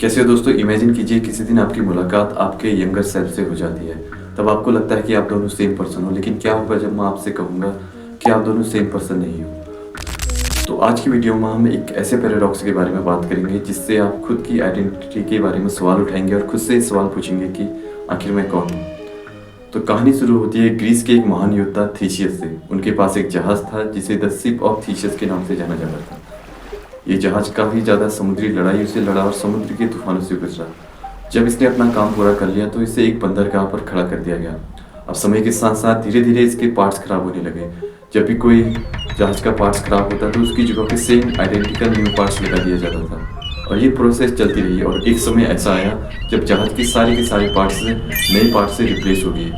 कैसे हो दोस्तों। इमेजिन कीजिए किसी दिन आपकी मुलाकात आपके यंगर सेल्फ से हो जाती है। तब आपको लगता है कि आप दोनों सेम पर्सन हो, लेकिन क्या होगा जब मैं आपसे कहूँगा कि आप दोनों सेम पर्सन नहीं हो। तो आज की वीडियो में हम एक ऐसे पैराडॉक्स के बारे में बात करेंगे जिससे आप खुद की आइडेंटिटी के बारे में सवाल उठाएंगे और खुद से सवाल पूछेंगे कि आखिर मैं कौन हूँ। तो कहानी शुरू होती है ग्रीस के एक महान योद्धा थीसियस से। उनके पास एक जहाज था जिसे द शिप ऑफ थीसियस के नाम से जाना जाता था। ये जहाज काफ़ी ज़्यादा समुद्री लड़ाइयों से लड़ा और समुद्र के तूफानों से गुजरा। जब इसने अपना काम पूरा कर लिया तो इसे एक बंदरगाह पर खड़ा कर दिया गया। अब समय के साथ साथ धीरे धीरे इसके पार्ट्स खराब होने लगे। जब भी कोई जहाज का पार्ट्स खराब होता तो उसकी जगह पे सेम आइडेंटिकल न्यू पार्ट्स लगा दिया जाता था और ये प्रोसेस चलती रही। और एक समय ऐसा आया जब जहाज के सारे पार्ट्स नए पार्ट्स से रिप्लेस हो गए।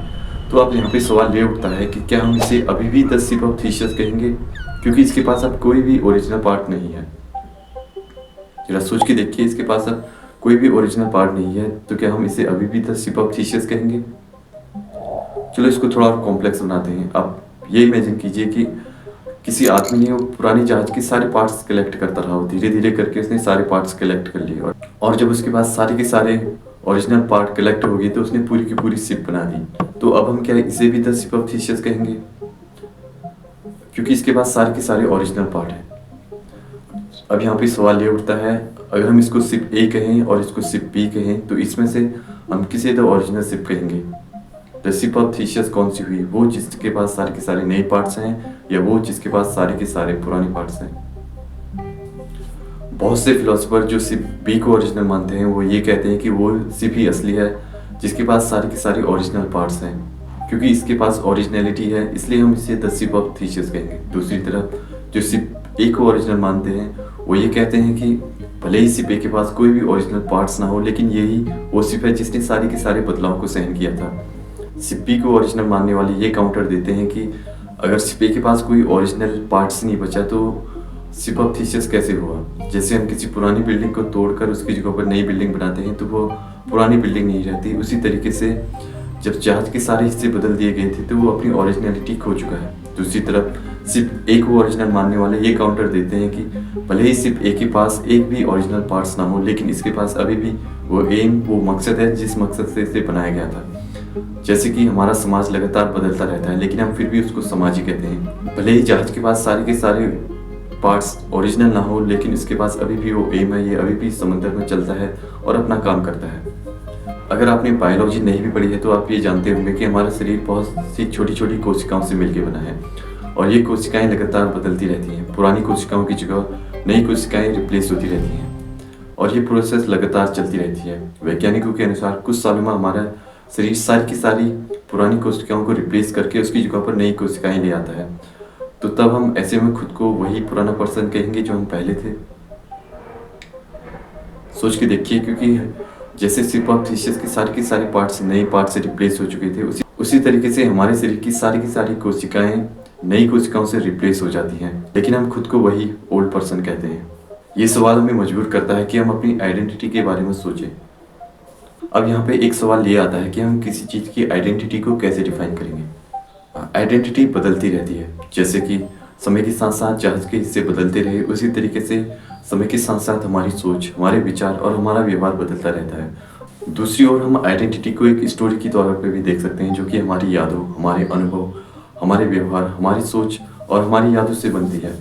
तो अब यहाँ पे सवाल ये उठता है कि क्या हम इसे अभी भी द शिप ऑफ थीसियस कहेंगे, क्योंकि इसके पास अब कोई भी ओरिजिनल पार्ट नहीं है। जरा सोच के देखिए, इसके पास अब कोई भी ओरिजिनल पार्ट नहीं है, तो क्या हम इसे अभी भी द शिप ऑफ थीसियस कहेंगे। चलो इसको थोड़ा और कॉम्प्लेक्स बनाते हैं। अब ये इमेजिन कीजिए कि किसी आदमी ने वो पुरानी जहाज के सारे पार्ट्स कलेक्ट करता रहा। धीरे धीरे करके उसने सारे पार्ट्स कलेक्ट कर लिए और जब उसके पास सारे के सारे ओरिजिनल पार्ट कलेक्ट हो गए तो उसने पूरी की पूरी शिप बना दी। तो अब हम क्या इसे भी द शिप ऑफ थीसियस कहेंगे, क्योंकि इसके पास सारे के सारे ओरिजिनल पार्ट हैं। अब यहाँ पे सवाल ये उठता है, अगर हम इसको शिप ए कहें और इसको शिप बी कहें तो इसमें से हम किसे द ओरिजिनल शिप कहेंगे। द शिप ऑफ थीसियस कौन सी हुई, वो जिसके पास सारे के सारे नए पार्ट्स हैं या वो जिसके पास सारे के सारे पुराने पार्ट्स हैं। बहुत से फिलोसोफर जो शिप बी को ओरिजिनल मानते हैं वो ये कहते हैं कि वो शिप ही असली है जिसके पास सारे के सारे ओरिजिनल पार्ट्स हैं। क्योंकि इसके पास ओरिजिनलिटी है इसलिए हम इसे द शिप ऑफ थीसियस कहेंगे। दूसरी तरफ जो शिप ए को ओरिजिनल मानते हैं वो ये कहते हैं कि भले ही शिप ए के पास कोई भी ओरिजिनल पार्ट्स ना हो, लेकिन यही वो शिप है जिसने सारे के सारे बदलाव को सहन किया था। शिप बी को ओरिजिनल मानने वाले ये काउंटर देते हैं कि अगर शिप ए के पास कोई ओरिजिनल पार्ट्स नहीं बचा तो शिप ऑफ थीसियस कैसे हुआ। जैसे हम किसी पुरानी बिल्डिंग को तोड़कर उसकी जगह पर नई बिल्डिंग बनाते हैं तो वो पुरानी बिल्डिंग नहीं रहती। उसी तरीके से जब जहाज के सारे हिस्से बदल दिए गए थे तो वो अपनी ओरिजिनलिटी खो चुका है। दूसरी तरफ शिप ए को ओरिजिनल मानने वाले ये काउंटर देते हैं कि भले ही शिप ए के पास एक भी ओरिजिनल पार्ट्स ना हो, लेकिन इसके पास अभी भी वो एम, वो मकसद है जिस मकसद से इसे बनाया गया था। जैसे कि हमारा समाज लगातार बदलता रहता है लेकिन हम फिर भी उसको समाज ही कहते हैं। भले ही जहाज के पास सारे के सारे पार्ट्स ओरिजिनल ना हो, लेकिन इसके पास अभी भी वो एम है, ये अभी भी समंदर में चलता है और अपना काम करता है। अगर आपने बायोलॉजी नहीं भी पढ़ी है तो आप ये जानते होंगे कि हमारा शरीर बहुत सी छोटी छोटी कोशिकाओं से मिलकर बना है और ये कोशिकाएं लगातार बदलती रहती हैं। पुरानी कोशिकाओं की जगह नई कोशिकाएं रिप्लेस होती रहती हैं और ये प्रोसेस लगातार चलती रहती है। वैज्ञानिकों के अनुसार कुछ सालों में हमारा शरीर सारी की सारी पुरानी कोशिकाओं को रिप्लेस करके उसकी जगह पर नई कोशिकाएं ले आता है। तो तब हम ऐसे में खुद को वही पुराना पर्सन कहेंगे जो हम पहले थे। सोच के देखिए, क्योंकि जैसे शिप ऑफ थीसियस के सारे पार्ट्स नए पार्ट से रिप्लेस हो चुके थे, उसी तरीके से हमारे शरीर की सारी कोशिकाएं नई कोशिकाओं से रिप्लेस हो जाती हैं, लेकिन हम खुद को वही ओल्ड पर्सन कहते हैं। ये सवाल हमें मजबूर करता है कि हम अपनी आइडेंटिटी के बारे में सोचें। अब यहाँ पे एक सवाल ये आता है कि हम किसी चीज़ की आइडेंटिटी को कैसे डिफाइन करेंगे। आइडेंटिटी बदलती रहती है, जैसे कि समय के साथ साथ जहाज के हिस्से बदलते रहे, उसी तरीके से समय के साथ साथ हमारी सोच, हमारे विचार और हमारा व्यवहार बदलता रहता है। दूसरी ओर हम आइडेंटिटी को एक स्टोरी के तौर पर भी देख सकते हैं, जो कि हमारी यादों, हमारे अनुभव, हमारे व्यवहार, हमारी सोच और हमारी यादों से बनती है।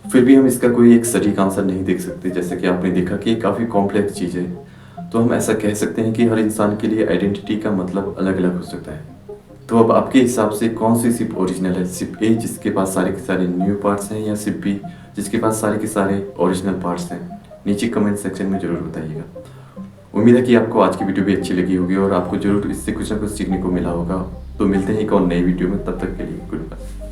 फिर भी हम इसका कोई एक सटीक आंसर नहीं देख सकते। जैसे कि आपने देखा कि ये काफ़ी कॉम्प्लेक्स चीज़ है, तो हम ऐसा कह सकते हैं कि हर इंसान के लिए आइडेंटिटी का मतलब अलग अलग हो सकता है। तो अब आपके हिसाब से कौन सी शिप ओरिजिनल है, शिप ए जिसके पास सारे के सारे न्यू पार्ट्स हैं या शिप बी जिसके पास सारे के सारे ओरिजिनल पार्ट्स हैं। नीचे कमेंट सेक्शन में ज़रूर बताइएगा। उम्मीद है कि आपको आज की वीडियो भी अच्छी लगी होगी और आपको ज़रूर इससे कुछ ना कुछ सीखने को मिला होगा। तो मिलते हैं एक और नई वीडियो में, तब तक के लिए गुड बाय।